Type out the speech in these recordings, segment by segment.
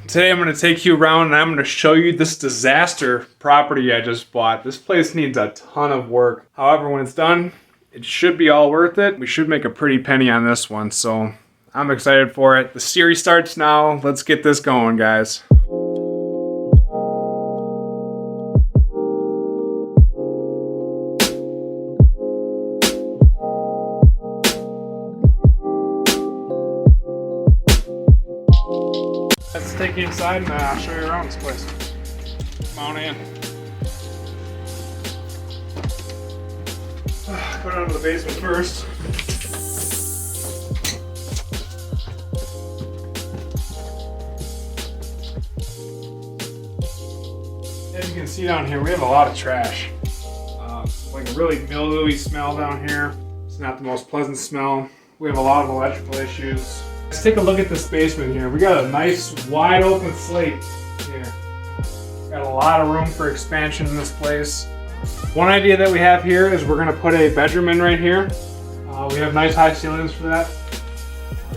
Today I'm going to take you around and I'm going to show you this disaster property I just bought. This place needs a ton of work. However, when it's done, it should be all worth it. We should make a pretty penny on this one, so I'm excited for it. The series starts now. Let's get this going, guys. Let's take you inside and I'll show you around this place. Come on in. Go down to the basement first. As you can see down here, we have a lot of trash. Like a really mildewy smell down here. It's not the most pleasant smell. We have a lot of electrical issues. Let's take a look at this basement here. We got a nice wide open slate here. Got a lot of room for expansion in this place. One idea that we have here is we're going to put a bedroom in right here. We have nice high ceilings for that.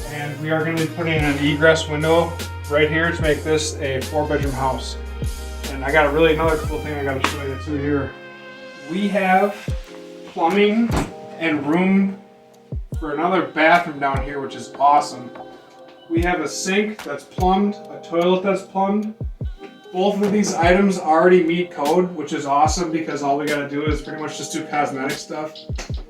And we are going to be putting an egress window right here to make this a 4-bedroom house. And I got another cool thing I got to show you too here. We have plumbing and room for another bathroom down here, which is awesome. We have a sink that's plumbed, a toilet that's plumbed. Both of these items already meet code, which is awesome because all we gotta do is pretty much just do cosmetic stuff.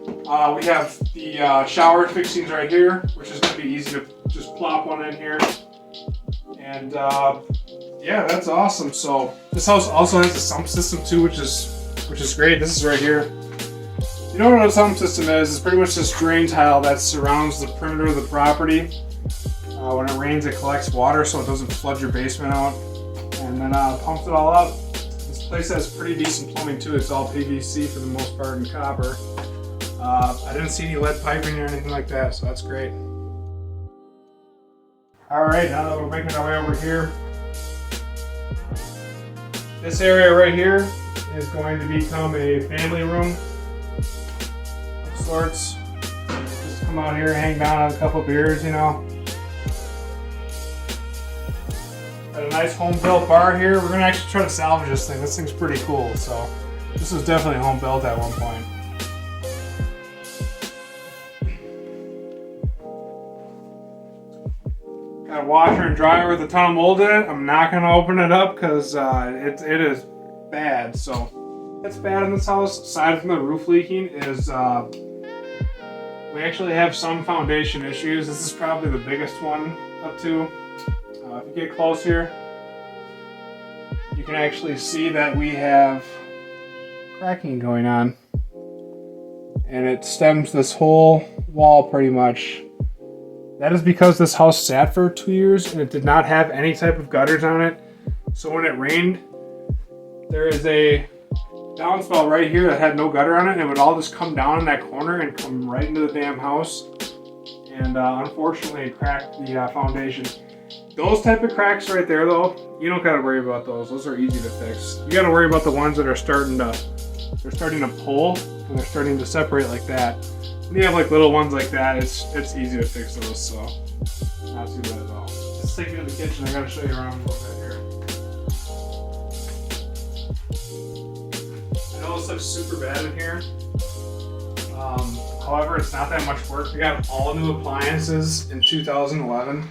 We have the shower fixings right here, which is gonna be easy to just plop one in here. And yeah, that's awesome. So this house also has a sump system too, which is great. This is right here. You know what a sump system is? It's pretty much this drain tile that surrounds the perimeter of the property. When it rains, it collects water so it doesn't flood your basement out, and then pumps it all out. This place has pretty decent plumbing too. It's all PVC for the most part and copper. I didn't see any lead piping or anything like that, so that's great. Alright, now that we're making our way over here, this area right here is going to become a family room of sorts. Just come out here, hang down, have a couple beers, you know. Got a nice home built bar here. We're gonna actually try to salvage this thing. This thing's pretty cool, so this was definitely home built at one point. Got a washer and dryer with a ton of mold in it. I'm not gonna open it up because it is bad. So what's bad in this house, aside from the roof leaking, is we actually have some foundation issues. This is probably the biggest one of two. If you get close here, you can actually see that we have cracking going on. And it stems this whole wall pretty much. That is because this house sat for 2 years and it did not have any type of gutters on it. So when it rained, there is a downspout right here that had no gutter on it, and it would all just come down in that corner and come right into the damn house. And unfortunately, it cracked the foundation. Those type of cracks right there though, you don't gotta worry about those. Those are easy to fix. You gotta worry about the ones that are starting to pull and they're starting to separate like that. When you have like little ones like that, it's easy to fix those, so not too bad at all. Let's take you to the kitchen. I gotta show you around a little bit here. I know this looks super bad in here. However, it's not that much work. We got all new appliances in 2011.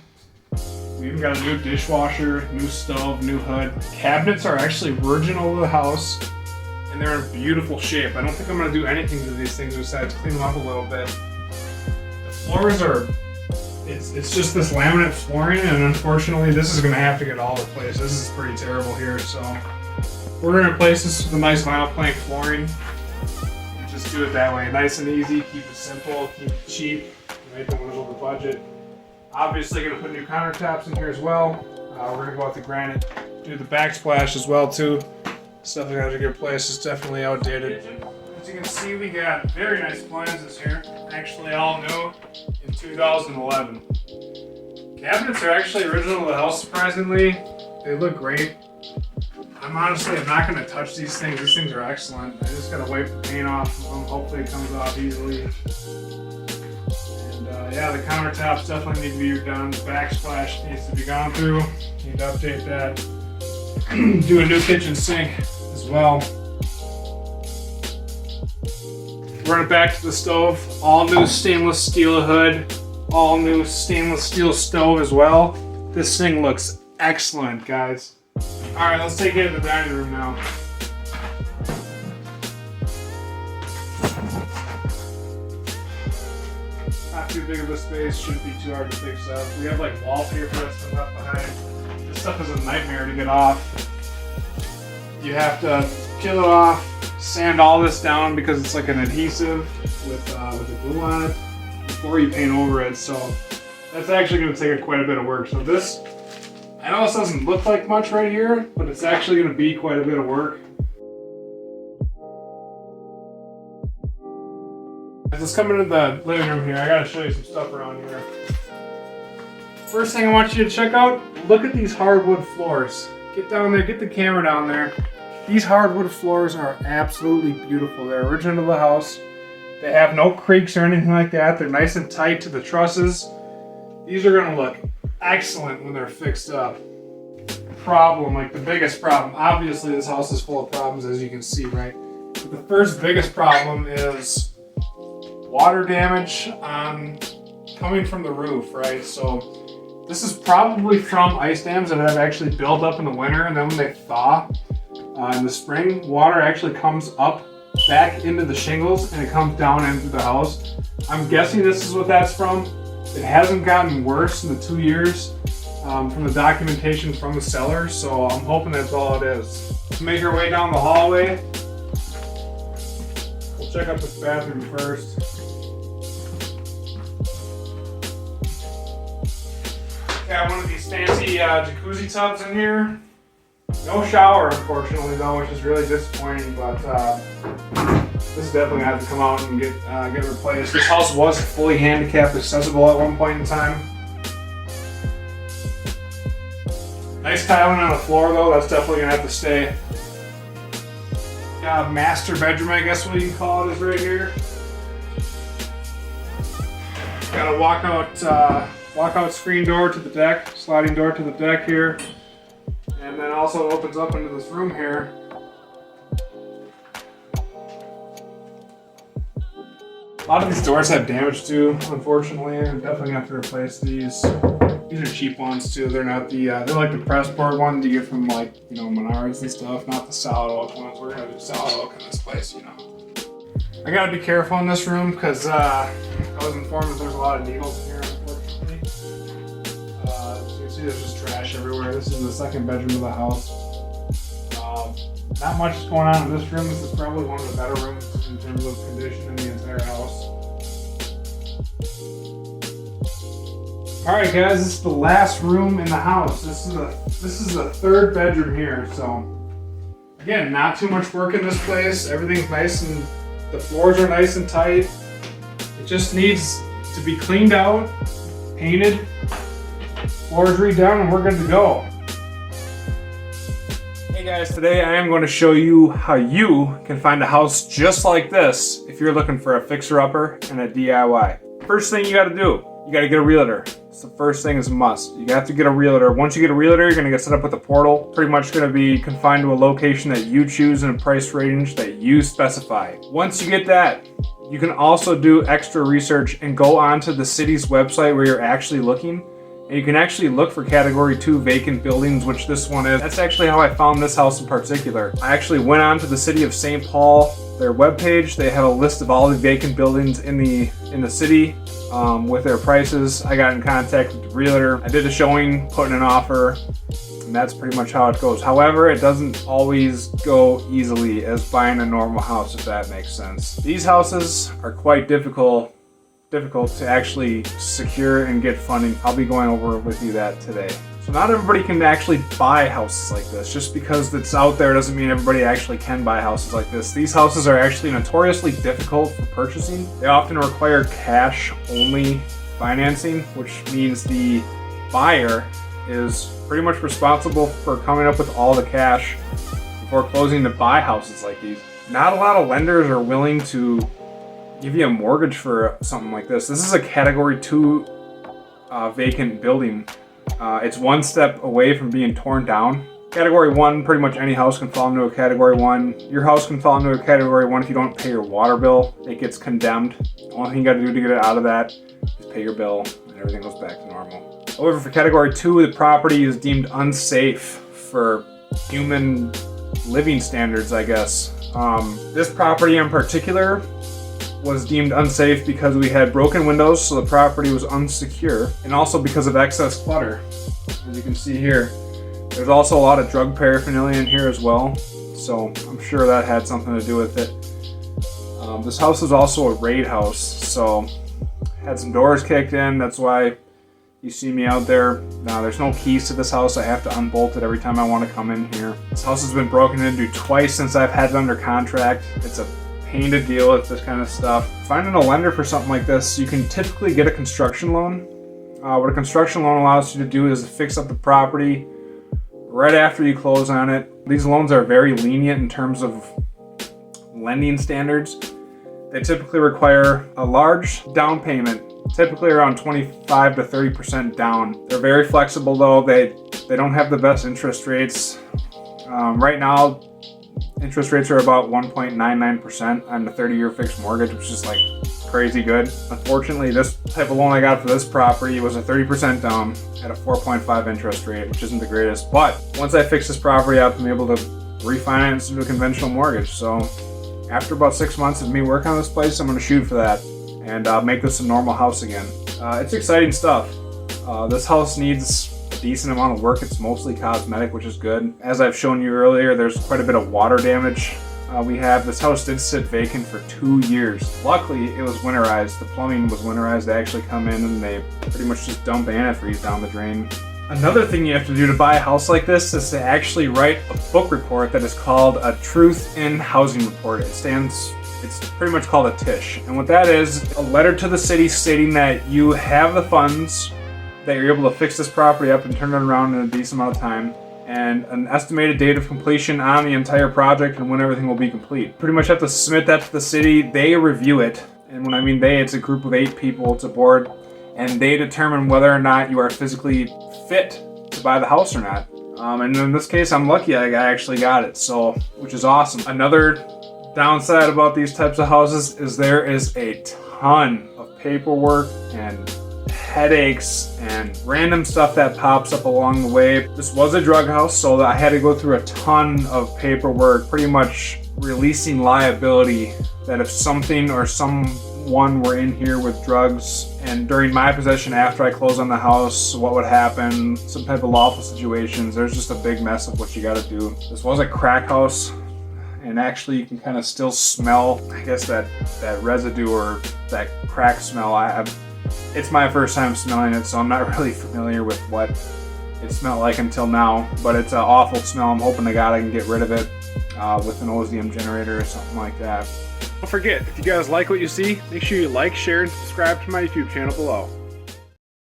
We even got a new dishwasher, new stove, new hood. Cabinets are actually original to the house, and they're in beautiful shape. I don't think I'm gonna do anything to these things besides clean them up a little bit. The floors are, it's just this laminate flooring, and unfortunately this is gonna have to get all replaced. This is pretty terrible here, so we're gonna replace this with a nice vinyl plank flooring. Just do it that way, nice and easy, keep it simple, keep it cheap, right in the middle of the budget. Obviously gonna put new countertops in here as well. We're gonna go with the granite, do the backsplash as well too. Stuff that has to get replaced is definitely outdated. As you can see, we got very nice appliances here. Actually all new in 2011. Cabinets are actually original to the house, surprisingly. They look great. I'm not gonna touch these things. These things are excellent. I just gotta wipe the paint off of them. Hopefully it comes off easily. And Yeah, the countertops definitely need to be redone. The backsplash needs to be gone through. Need to update that. Do a new kitchen sink as well. Run it back to the stove. All new stainless steel hood. All new stainless steel stove as well. This thing looks excellent, guys. All right, let's take it to the dining room now. Not too big of a space, shouldn't be too hard to fix up. We have like wallpaper that's been left behind. This stuff is a nightmare to get off. You have to peel it off, sand all this down because it's like an adhesive with a glue on it before you paint over it. So that's actually going to take quite a bit of work. So this, I know this doesn't look like much right here, but it's actually going to be quite a bit of work. Let's come into the living room here. I gotta show you some stuff around here. First thing I want you to check out, look at these hardwood floors. Get down there, get the camera down there. These hardwood floors are absolutely beautiful. They're original to the house. They have no creaks or anything like that. They're nice and tight to the trusses. These are gonna look excellent when they're fixed up. Problem, like the biggest problem, obviously this house is full of problems as you can see, right? But the first biggest problem is water damage coming from the roof, right? So this is probably from ice dams that have actually built up in the winter, and then when they thaw in the spring, water actually comes up back into the shingles and it comes down into the house. I'm guessing this is what that's from. It hasn't gotten worse in the 2 years from the documentation from the seller, so I'm hoping that's all it is. Let's make our way down the hallway. We'll check out this bathroom first. Got one of these fancy jacuzzi tubs in here. No shower, unfortunately, though, which is really disappointing. But this is definitely gonna have to come out and get replaced. This house was fully handicap accessible at one point in time. Nice tiling on the floor, though. That's definitely gonna have to stay. Master bedroom, I guess what you can call it, is right here. Got a walkout screen door to the deck, sliding door to the deck here, and then also opens up into this room here. A lot of these doors have damage too, unfortunately. I'm definitely gonna have to replace these. These are cheap ones too. They're not the they're like the press board ones you get from like, you know, Menards and stuff, not the solid oak ones. We're gonna do solid oak in this place, you know. I gotta be careful in this room because I was informed that there's a lot of needles in here. See, there's just trash everywhere. This is the second bedroom of the house. Not much is going on in this room. This is probably one of the better rooms in terms of condition in the entire house. Alright guys, this is the last room in the house. This is the third bedroom here. So again, not too much work in this place. Everything's nice and the floors are nice and tight. It just needs to be cleaned out, painted, floors redone, and we're good to go. Hey guys, today I am going to show you how you can find a house just like this if you're looking for a fixer-upper and a DIY. First thing you got to do, you got to get a realtor. It's the first thing is a must. You have to get a realtor. Once you get a realtor, you're going to get set up with a portal. Pretty much going to be confined to a location that you choose and a price range that you specify. Once you get that, you can also do extra research and go onto the city's website where you're actually looking. And you can actually look for category 2 vacant buildings, which this one is. That's actually how I found this house in particular. I actually went on to the city of St. Paul, their webpage. They have a list of all the vacant buildings in the city with their prices. I got in contact with the realtor. I did a showing, put in an offer, and that's pretty much how it goes. However, it doesn't always go easily as buying a normal house, if that makes sense. These houses are quite difficult to actually secure and get funding. I'll be going over with you that today. So not everybody can actually buy houses like this. Just because it's out there doesn't mean everybody actually can buy houses like this. These houses are actually notoriously difficult for purchasing. They often require cash only financing, which means the buyer is pretty much responsible for coming up with all the cash before closing to buy houses like these. Not a lot of lenders are willing to give you a mortgage for something like this. This is a Category 2 vacant building. It's one step away from being torn down. Category 1, pretty much any house can fall into a Category 1. Your house can fall into a Category 1 if you don't pay your water bill. It gets condemned. The only thing you gotta do to get it out of that is pay your bill and everything goes back to normal. However, for Category 2, the property is deemed unsafe for human living standards, I guess. This property in particular was deemed unsafe because we had broken windows, so the property was unsecure, and also because of excess clutter. As you can see here, there's also a lot of drug paraphernalia in here as well, so I'm sure that had something to do with it. This house is also a raid house, so had some doors kicked in. That's why you see me out there. Now, there's no keys to this house. I have to unbolt it every time I want to come in here. This house has been broken into twice since I've had it under contract. It's a pain to deal with this kind of stuff. Finding a lender for something like this, you can typically get a construction loan. What a construction loan allows you to do is fix up the property right after you close on it. These loans are very lenient in terms of lending standards. They typically require a large down payment, typically around 25 to 30% down. They're very flexible though. They don't have the best interest rates. Right now, interest rates are about 1.99% on the 30-year fixed mortgage, which is like crazy good. Unfortunately, this type of loan I got for this property was a 30% down at a 4.5 interest rate, which isn't the greatest. But once I fix this property up, I'm able to refinance into a conventional mortgage. So after about 6 months of me working on this place, I'm going to shoot for that and make this a normal house again. It's exciting stuff. This house needs a decent amount of work. It's mostly cosmetic, which is good. As I've shown you earlier, there's quite a bit of water damage. This house did sit vacant for 2 years. Luckily, it was winterized. The plumbing was winterized. They actually come in and they pretty much just dump antifreeze down the drain. Another thing you have to do to buy a house like this is to actually write a book report that is called a Truth in Housing Report. It's pretty much called a TISH. And what that is, a letter to the city stating that you have the funds, that you're able to fix this property up and turn it around in a decent amount of time, and an estimated date of completion on the entire project and when everything will be complete. Pretty much have to submit that to the city. They review it. And when I mean they, it's a group of 8 people. It's a board. And they determine whether or not you are physically fit to buy the house or not. And in this case, I'm lucky I actually got it, so, which is awesome. Another downside about these types of houses is there is a ton of paperwork and headaches and random stuff that pops up along the way. This was a drug house, so I had to go through a ton of paperwork, pretty much releasing liability that if something or someone were in here with drugs and during my possession after I close on the house, what would happen, some type of lawful situations. There's just a big mess of what you gotta do. This was a crack house, and actually you can kind of still smell, I guess, that residue or that crack smell. It's my first time smelling it, so I'm not really familiar with what it smelled like until now, but it's an awful smell. I'm hoping to God I can get rid of it with an OZM generator or something like that. Don't forget, if you guys like what you see, make sure you like, share, and subscribe to my YouTube channel below.